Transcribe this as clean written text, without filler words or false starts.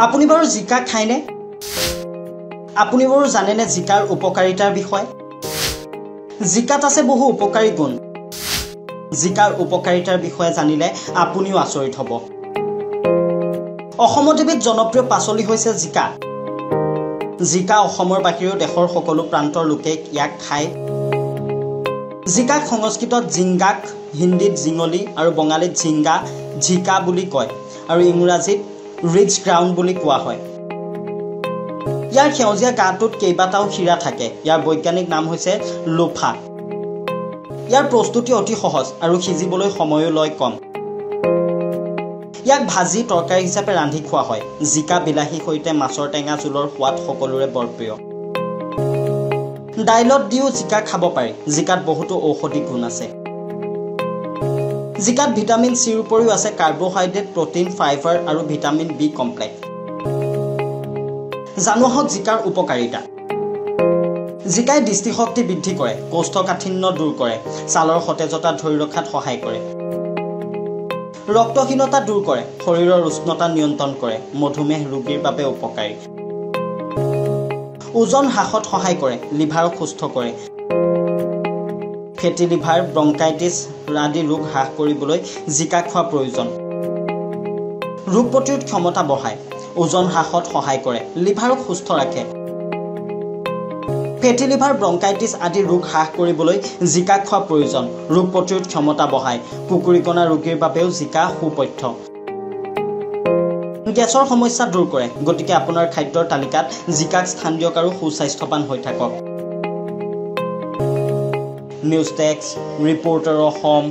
আপুনি বাৰু জিকা খায়নে? আপুনি বাৰু জানেনে জিকাৰ উপকাৰিতাৰ বিষয়ে? জিকাত আছে বহু উপকাৰী গুণ। জিকাৰ উপকাৰিতাৰ বিষয়ে জানিলে আপুনিও আচৰিত হ'ব। অসমত এবিধ জনপ্ৰিয় পাচলি হৈছে জিকা। জিকা অসমৰ বাহিৰেও দেশৰ সকলো প্ৰান্তৰ লোকে ইয়াক খায়। জিকাক সংস্কৃতত জিংগাক, হিন্দীত জিঙলি আৰু বঙালীত ঝিংগা, ঝিকা বুলি কয় আৰু ইংৰাজীত ৰিচ গ্ৰাউণ্ড বুলি কোৱা হয়। ইয়াৰ সেউজীয়া গাটোত কেইবাটাও শিৰা থাকে। ইয়াৰ বৈজ্ঞানিক নাম হৈছে লোফা। ইয়াৰ প্ৰস্তুতি অতি সহজ আৰু সিজিবলৈ সময়ো লয় কম। ইয়াক ভাজি তৰকাৰী হিচাপে ৰান্ধি খোৱা হয়। জিকা বিলাহীৰ সৈতে মাছৰ টেঙা জোলৰ সোৱাদ সকলোৰে বৰ প্ৰিয়। দাইলত দিও জিকা খাব পাৰি। জিকাত বহুতো ঔষধি গুণ আছে। জিকাত ভিটামিন চিৰ উপৰিও আছে কাৰ্বহাইড্ৰেট, প্ৰটিন, ফাইবাৰ আৰু ভিটামিন বি কমপ্লেক্স। জানো আহক জিকাৰ উপকাৰিতা। জিকাই দৃষ্টিশক্তি বৃদ্ধি কৰে, কৌষ্ঠকাঠিন্য দূৰ কৰে, ছালৰ সতেজতা ধৰি ৰখাত সহায় কৰে, ৰক্তহীনতা দূৰ কৰে, শৰীৰৰ উষ্ণতা নিয়ন্ত্ৰণ কৰে, মধুমেহ ৰোগীৰ বাবে উপকাৰী, ওজন হ্ৰাসত সহায় কৰে, লিভাৰক সুস্থ কৰে, ফেটি লিভাৰ, ব্ৰংকাইটিছ আদি ৰোগ হ্ৰাস কৰিবলৈ জিকা খোৱা প্ৰয়োজন। ৰোগ প্ৰতিৰোধ ক্ষমতা বঢ়ায়, ওজন হ্ৰাসত সহায় কৰে, লিভাৰক সুস্থ ৰাখে। ফেটি লিভাৰ, ব্ৰংকাইটিছ আদি ৰোগ হ্ৰাস কৰিবলৈ জিকা খোৱা প্ৰয়োজন। ৰোগ প্ৰতিৰোধ ক্ষমতা বঢ়ায়, কুকুৰিকণা ৰোগীৰ বাবেও জিকা সুপথ্য। গেছৰ সমস্যা দূৰ কৰে, গতিকে আপোনাৰ খাদ্যৰ তালিকাত জিকাক স্থান দিয়ক আৰু সুস্বাস্থ্যৱান হৈ থাকক। News desk, reporter Assam.